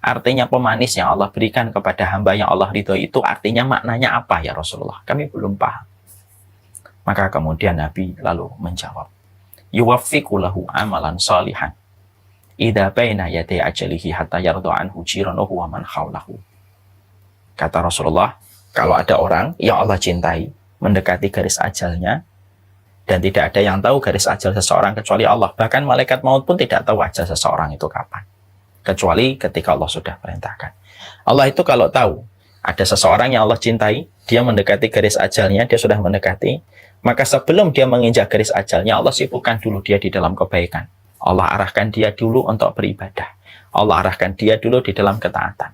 Artinya pemanis yang Allah berikan kepada hamba yang Allah ridhoi itu artinya maknanya apa ya Rasulullah? Kami belum paham. Maka kemudian Nabi lalu menjawab, yuwaffiqu lahu amalan salihan idza baina yaday ajalihi hatta yarda anhu jiranuhu wa man haulahu. Kata Rasulullah, kalau ada orang yang Allah cintai mendekati garis ajalnya, dan tidak ada yang tahu garis ajal seseorang kecuali Allah. Bahkan malaikat maut pun tidak tahu ajal seseorang itu kapan, kecuali ketika Allah sudah perintahkan. Allah itu kalau tahu ada seseorang yang Allah cintai, dia mendekati garis ajalnya, dia sudah mendekati, maka sebelum dia menginjak garis ajalnya, Allah sibukkan dulu dia di dalam kebaikan. Allah arahkan dia dulu untuk beribadah. Allah arahkan dia dulu di dalam ketaatan.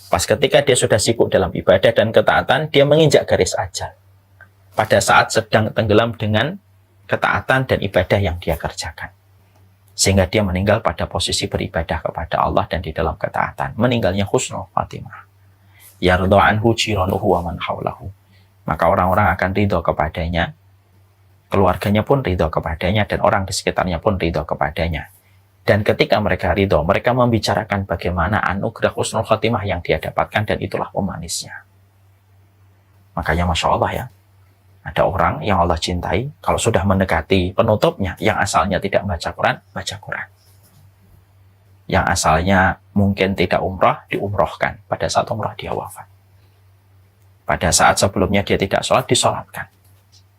Pas ketika dia sudah sibuk dalam ibadah dan ketaatan, dia menginjak garis ajal. Pada saat sedang tenggelam dengan ketaatan dan ibadah yang dia kerjakan. Sehingga dia meninggal pada posisi beribadah kepada Allah dan di dalam ketaatan. Meninggalnya husnul khatimah. Yarda anhu jiranuhu wa man haulahu. Maka orang-orang akan ridho kepadanya, keluarganya pun ridho kepadanya, dan orang di sekitarnya pun ridho kepadanya. Dan ketika mereka ridho, mereka membicarakan bagaimana anugerah husnul khatimah yang dia dapatkan, dan itulah pemanisnya. Makanya Masya Allah ya, ada orang yang Allah cintai, kalau sudah mendekati penutupnya, yang asalnya tidak baca Quran, baca Quran. Yang asalnya mungkin tidak umrah, diumrohkan. Pada saat umrah dia wafat. Pada saat sebelumnya dia tidak sholat, disolatkan.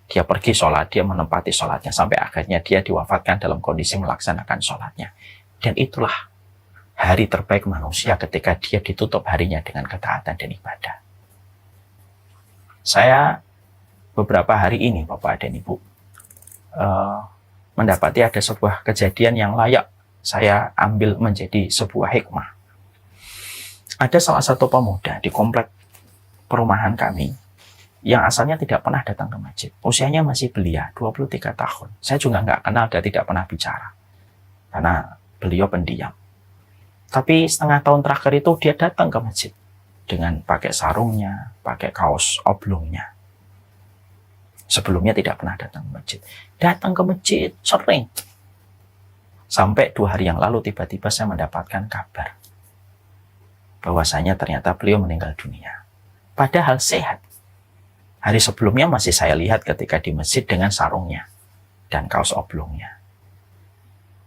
Dia pergi sholat, dia menempati sholatnya, sampai akhirnya dia diwafatkan dalam kondisi melaksanakan sholatnya. Dan itulah hari terbaik manusia ketika dia ditutup harinya dengan ketaatan dan ibadah. Saya beberapa hari ini, Bapak dan Ibu, mendapati ada sebuah kejadian yang layak saya ambil menjadi sebuah hikmah. Ada salah satu pemuda di komplek perumahan kami yang asalnya tidak pernah datang ke masjid. Usianya masih belia, 23 tahun. Saya juga nggak kenal dan tidak pernah bicara. Karena beliau pendiam. Tapi setengah tahun terakhir itu dia datang ke masjid. Dengan pakai sarungnya, pakai kaos oblongnya. Sebelumnya tidak pernah datang ke masjid. Datang ke masjid sering. Sampai 2 hari yang lalu tiba-tiba saya mendapatkan kabar bahwasanya ternyata beliau meninggal dunia. Padahal sehat. Hari sebelumnya masih saya lihat ketika di masjid dengan sarungnya dan kaos oblongnya.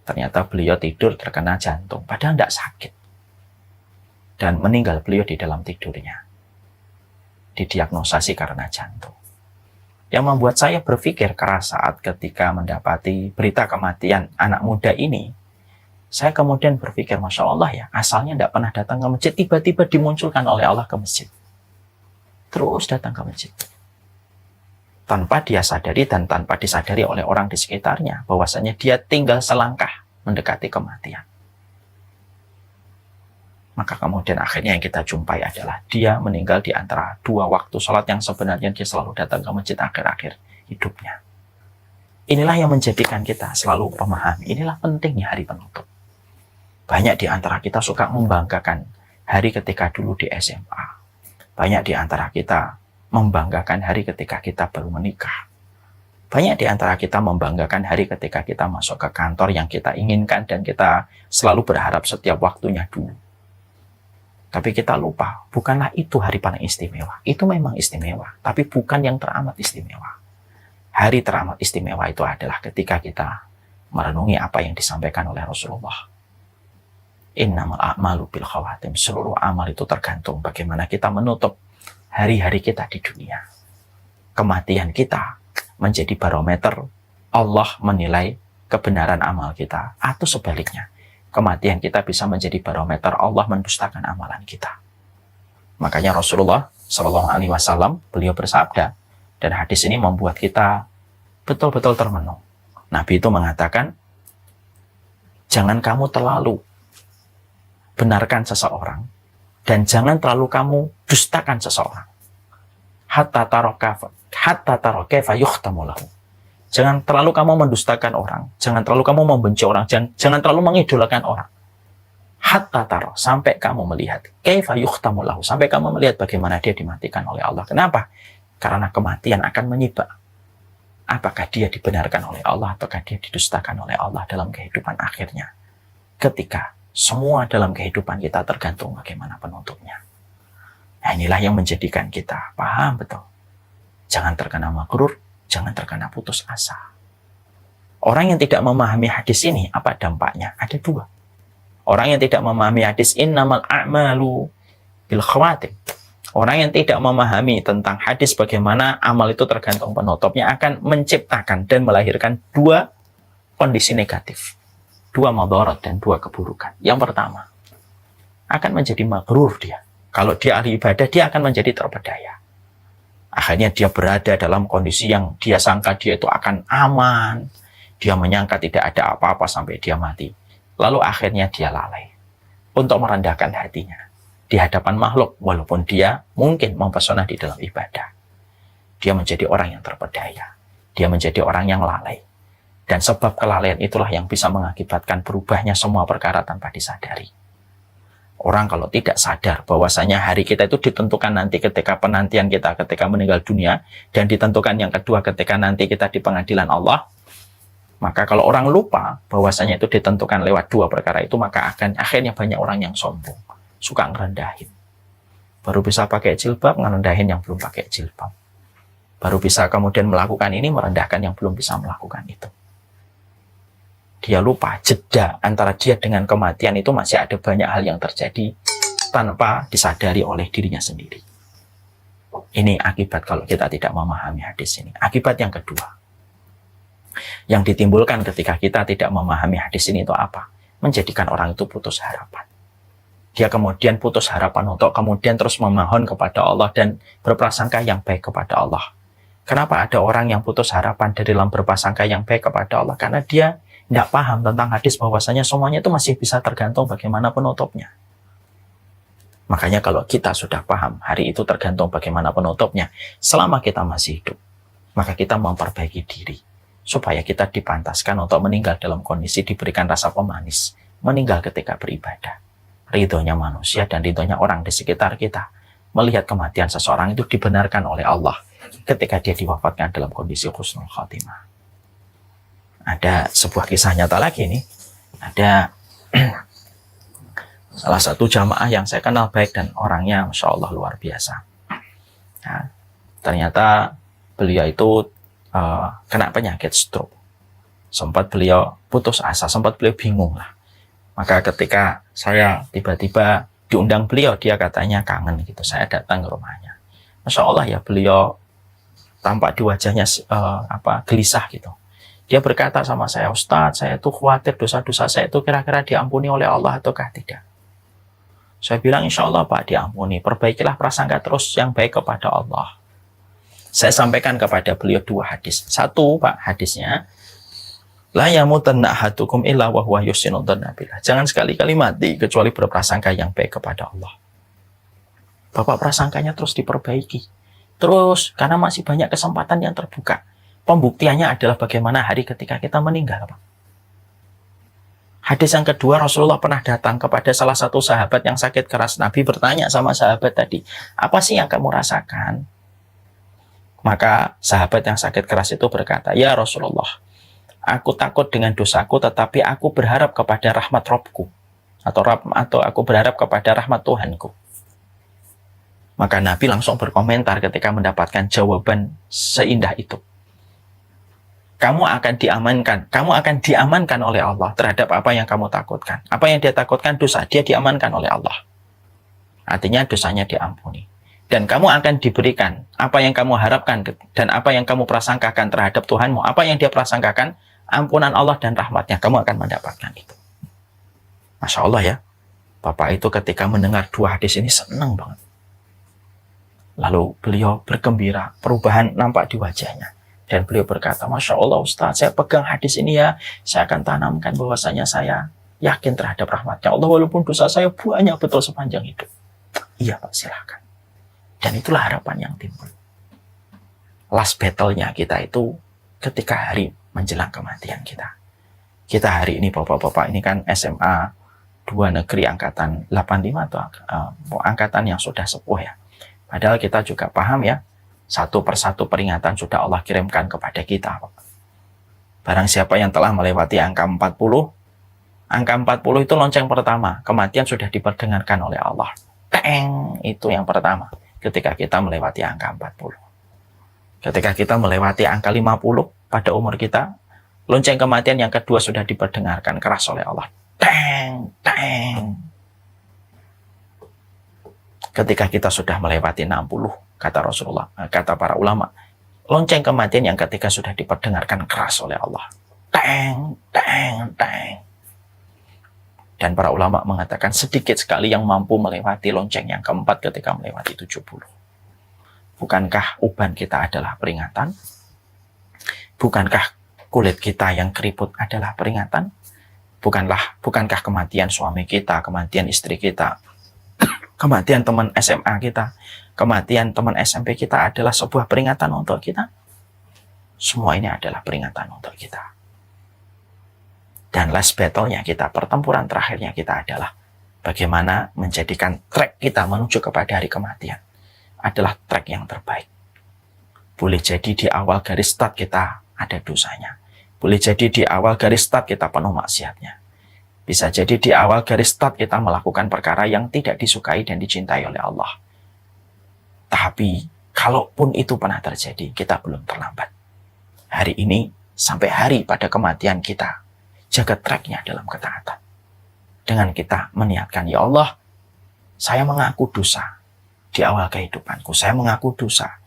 Ternyata beliau tidur terkena jantung, padahal tidak sakit. Dan meninggal beliau di dalam tidurnya. Didiagnosasi karena jantung. Yang membuat saya berpikir keras saat ketika mendapati berita kematian anak muda ini, saya kemudian berpikir, Masya Allah ya, asalnya tidak pernah datang ke masjid, tiba-tiba dimunculkan oleh Allah ke masjid. Terus datang ke masjid. Tanpa dia sadari dan tanpa disadari oleh orang di sekitarnya, bahwasanya dia tinggal selangkah mendekati kematian. Maka kemudian akhirnya yang kita jumpai adalah dia meninggal di antara 2 waktu sholat yang sebenarnya dia selalu datang ke masjid akhir-akhir hidupnya. Inilah yang menjadikan kita selalu memahami, inilah pentingnya hari penutup. Banyak di antara kita suka membanggakan hari ketika dulu di SMA. Banyak di antara kita membanggakan hari ketika kita baru menikah. Banyak di antara kita membanggakan hari ketika kita masuk ke kantor yang kita inginkan dan kita selalu berharap setiap waktunya dulu. Tapi kita lupa, bukanlah itu hari paling istimewa. Itu memang istimewa, tapi bukan yang teramat istimewa. Hari teramat istimewa itu adalah ketika kita merenungi apa yang disampaikan oleh Rasulullah. Innamal a'malu bil khawatim. Seluruh amal itu tergantung bagaimana kita menutup hari-hari kita di dunia. Kematian kita menjadi barometer Allah menilai kebenaran amal kita, atau sebaliknya. Kematian kita bisa menjadi barometer Allah mendustakan amalan kita. Makanya Rasulullah Shallallahu Alaihi Wasallam beliau bersabda, dan hadis ini membuat kita betul-betul termenung. Nabi itu mengatakan, jangan kamu terlalu benarkan seseorang, dan jangan terlalu kamu dustakan seseorang. Hatta taro kaifa yukhtamu lahu. Jangan terlalu kamu mendustakan orang, jangan terlalu kamu membenci orang, jangan terlalu mengidolakan orang. Hatta taro, sampai kamu melihat kaifa yukhtamu lahu, sampai kamu melihat bagaimana dia dimatikan oleh Allah. Kenapa? Karena kematian akan menyibak. Apakah dia dibenarkan oleh Allah ataukah dia didustakan oleh Allah dalam kehidupan akhirnya. Ketika semua dalam kehidupan kita tergantung bagaimana penutupnya. Nah, inilah yang menjadikan kita paham betul. Jangan terkena maghrur, jangan terkena putus asa. Orang yang tidak memahami hadis ini, apa dampaknya? Ada dua. Orang yang tidak memahami hadis innamal a'malu bil khawatim. Orang yang tidak memahami tentang hadis bagaimana amal itu tergantung penutupnya akan menciptakan dan melahirkan dua kondisi negatif. Dua madarat dan dua keburukan. Yang pertama, akan menjadi maghrur dia. Kalau dia ahli ibadah, dia akan menjadi terpedaya. Akhirnya dia berada dalam kondisi yang dia sangka dia itu akan aman. Dia menyangka tidak ada apa-apa sampai dia mati. Lalu akhirnya dia lalai untuk merendahkan hatinya di hadapan makhluk, walaupun dia mungkin mempesona di dalam ibadah. Dia menjadi orang yang terpedaya. Dia menjadi orang yang lalai. Dan sebab kelalaian itulah yang bisa mengakibatkan berubahnya semua perkara tanpa disadari. Orang kalau tidak sadar bahwasanya hari kita itu ditentukan nanti ketika penantian kita ketika meninggal dunia, dan ditentukan yang kedua ketika nanti kita di pengadilan Allah, maka kalau orang lupa bahwasanya itu ditentukan lewat dua perkara itu, maka akan akhirnya banyak orang yang sombong, suka ngerendahin. Baru bisa pakai jilbab, ngerendahin yang belum pakai jilbab. Baru bisa kemudian melakukan ini, merendahkan yang belum bisa melakukan itu. Dia lupa jeda antara dia dengan kematian itu masih ada banyak hal yang terjadi tanpa disadari oleh dirinya sendiri. Ini akibat kalau kita tidak memahami hadis ini. Akibat yang kedua, yang ditimbulkan ketika kita tidak memahami hadis ini itu apa? Menjadikan orang itu putus harapan. Dia kemudian putus harapan untuk kemudian terus memohon kepada Allah dan berprasangka yang baik kepada Allah. Kenapa ada orang yang putus harapan dari dalam berprasangka yang baik kepada Allah? Karena dia tidak paham tentang hadis bahwasanya semuanya itu masih bisa tergantung bagaimana penutupnya. Makanya kalau kita sudah paham hari itu tergantung bagaimana penutupnya, selama kita masih hidup, maka kita memperbaiki diri supaya kita dipantaskan untuk meninggal dalam kondisi diberikan rasa pemanis, meninggal ketika beribadah. Ridhonya manusia dan ridhonya orang di sekitar kita melihat kematian seseorang itu dibenarkan oleh Allah ketika dia diwafatkan dalam kondisi husnul khatimah. Ada sebuah kisah nyata lagi nih. Ada salah satu jamaah yang saya kenal baik dan orangnya Masya Allah luar biasa. Nah, ternyata beliau itu kena penyakit stroke. Sempat beliau putus asa, sempat beliau bingung lah. Maka ketika saya tiba-tiba diundang beliau, dia katanya kangen gitu. Saya datang ke rumahnya. Masya Allah ya, beliau tampak di wajahnya gelisah gitu. Dia berkata sama saya, Ustadz, saya itu khawatir dosa-dosa saya itu kira-kira diampuni oleh Allah ataukah tidak. Saya bilang, insya Allah Pak diampuni. Perbaikilah prasangka terus yang baik kepada Allah. Saya sampaikan kepada beliau dua hadis. Satu Pak hadisnya, la yamutanna ahadukum illa wa huwa yuhsinu dzanna billah. Jangan sekali-kali mati kecuali berprasangka yang baik kepada Allah. Bapak prasangkanya terus diperbaiki. Terus, karena masih banyak kesempatan yang terbuka. Pembuktiannya adalah bagaimana hari ketika kita meninggal, Pak. Hadis yang kedua, Rasulullah pernah datang kepada salah satu sahabat yang sakit keras. Nabi bertanya sama sahabat tadi, apa sih yang kamu rasakan? Maka sahabat yang sakit keras itu berkata, ya Rasulullah, aku takut dengan dosaku, tetapi aku berharap kepada rahmat Robku. atau aku berharap kepada rahmat Tuhanku. Maka Nabi langsung berkomentar ketika mendapatkan jawaban seindah itu. Kamu akan diamankan oleh Allah terhadap apa yang kamu takutkan. Apa yang dia takutkan dosa, dia diamankan oleh Allah. Artinya dosanya diampuni. Dan kamu akan diberikan apa yang kamu harapkan dan apa yang kamu prasangkakan terhadap Tuhanmu. Apa yang dia prasangkakan, ampunan Allah dan rahmatnya, kamu akan mendapatkan itu. Masya Allah ya, Bapak itu ketika mendengar dua hadis ini senang banget. Lalu beliau bergembira, perubahan nampak di wajahnya. Dan beliau berkata, Masya Allah Ustaz, saya pegang hadis ini ya, saya akan tanamkan bahwasanya saya yakin terhadap rahmatnya Allah, walaupun dosa saya banyak betul sepanjang hidup. Iya Pak, silakan. Dan itulah harapan yang timbul. Last battle-nya kita itu ketika hari menjelang kematian kita. Kita hari ini Bapak-Bapak, ini kan SMA 2 negeri angkatan 85 atau angkatan yang sudah sepuh ya. Padahal kita juga paham ya, satu persatu peringatan sudah Allah kirimkan kepada kita. Barang siapa yang telah melewati angka 40, angka 40 itu lonceng pertama, kematian sudah diperdengarkan oleh Allah. Teng, itu yang pertama, ketika kita melewati angka 40. Ketika kita melewati angka 50 pada umur kita, lonceng kematian yang kedua sudah diperdengarkan keras oleh Allah. Teng, teng. Ketika kita sudah melewati 60, kata Rasulullah, kata para ulama, lonceng kematian yang ketika sudah diperdengarkan keras oleh Allah. Teng, teng, teng. Dan para ulama mengatakan sedikit sekali yang mampu melewati lonceng yang keempat ketika melewati 70. Bukankah uban kita adalah peringatan? Bukankah kulit kita yang keriput adalah peringatan? Bukankah kematian suami kita, kematian istri kita, kematian teman SMA kita, kematian teman SMP kita adalah sebuah peringatan untuk kita? Semua ini adalah peringatan untuk kita. Dan last battle-nya kita, pertempuran terakhirnya kita adalah bagaimana menjadikan track kita menuju kepada hari kematian adalah track yang terbaik. Boleh jadi di awal garis start kita ada dosanya. Boleh jadi di awal garis start kita penuh maksiatnya. Bisa jadi di awal garis start kita melakukan perkara yang tidak disukai dan dicintai oleh Allah. Tapi, kalaupun itu pernah terjadi, kita belum terlambat. Hari ini, sampai hari pada kematian kita, jaga tracknya dalam ketaatan. Dengan kita meniatkan, ya Allah, saya mengaku dosa di awal kehidupanku. Saya mengaku dosa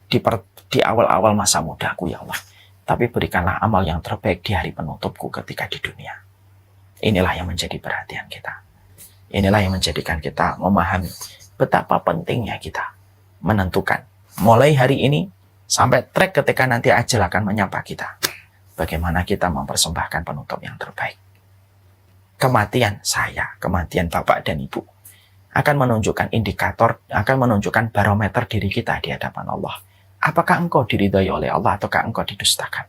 di awal-awal masa mudaku, ya Allah. Tapi berikanlah amal yang terbaik di hari penutupku ketika di dunia. Inilah yang menjadi perhatian kita. Inilah yang menjadikan kita memahami betapa pentingnya kita menentukan mulai hari ini sampai track ketika nanti ajal akan menyapa kita. Bagaimana kita mempersembahkan penutup yang terbaik. Kematian saya, kematian Bapak dan Ibu akan menunjukkan indikator, akan menunjukkan barometer diri kita di hadapan Allah. Apakah engkau diridhai oleh Allah ataukah engkau didustakan?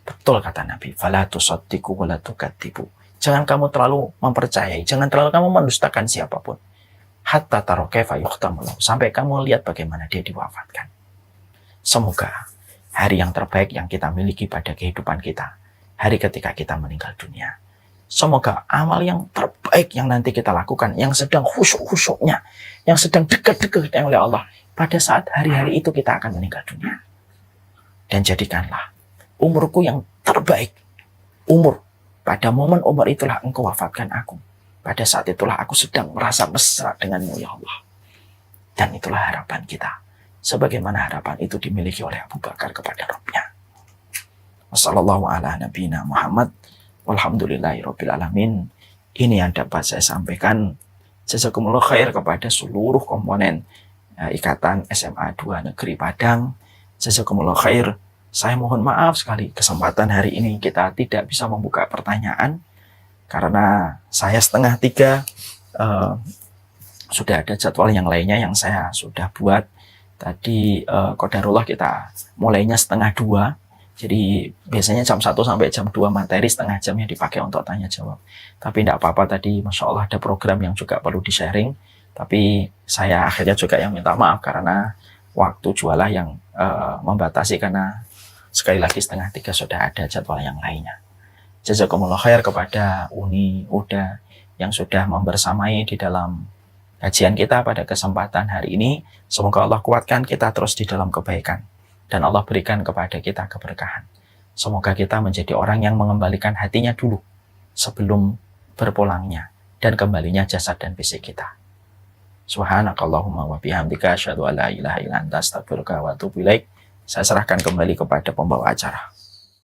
Betul kata Nabi, fala tusaddiqu wa la tukadzibu. Jangan kamu terlalu mempercayai, jangan terlalu kamu mendustakan siapapun. Hatta taro kaifa yukhtamu lahu, sampai kamu lihat bagaimana dia diwafatkan. Semoga hari yang terbaik yang kita miliki pada kehidupan kita, hari ketika kita meninggal dunia. Semoga amal yang terbaik yang nanti kita lakukan, yang sedang khusyuk-khusyuknya, yang sedang dekat-dekatnya oleh Allah, pada saat hari-hari itu kita akan meninggal dunia. Dan jadikanlah umurku yang terbaik, umur. Pada momen umur itulah engkau wafatkan aku. Pada saat itulah aku sedang merasa mesra denganmu, ya Allah. Dan itulah harapan kita. Sebagaimana harapan itu dimiliki oleh Abu Bakar kepada Rabbnya. Wassalamualaikum ala nabiyina Muhammad. Walhamdulillahirabbil alamin. Ini yang dapat saya sampaikan. Jazakumullah khair kepada seluruh komponen Ikatan SMA 2 Negeri Padang. Jazakumullah khair. Saya mohon maaf sekali kesempatan hari ini kita tidak bisa membuka pertanyaan karena saya 2:30 sudah ada jadwal yang lainnya yang saya sudah buat. Tadi qadarullah kita mulainya 1:30. Jadi biasanya jam 1 sampai jam 2 materi, setengah jamnya dipakai untuk tanya jawab. Tapi tidak apa-apa, tadi Masya Allah ada program yang juga perlu di-sharing. Tapi saya akhirnya juga yang minta maaf karena waktu jualah yang membatasi, karena sekali lagi 2:30 sudah ada jadwal yang lainnya. Jazakumullah khair kepada Uni, Uda yang sudah membersamai di dalam kajian kita pada kesempatan hari ini. Semoga Allah kuatkan kita terus di dalam kebaikan, dan Allah berikan kepada kita keberkahan. Semoga kita menjadi orang yang mengembalikan hatinya dulu sebelum berpulangnya dan kembalinya jasad dan fisik kita. Subhanakallahumma wa bihamdika asyhadu an la ilaha illa anta astaghfiruka wa atubu ilaik. Saya serahkan kembali kepada pembawa acara.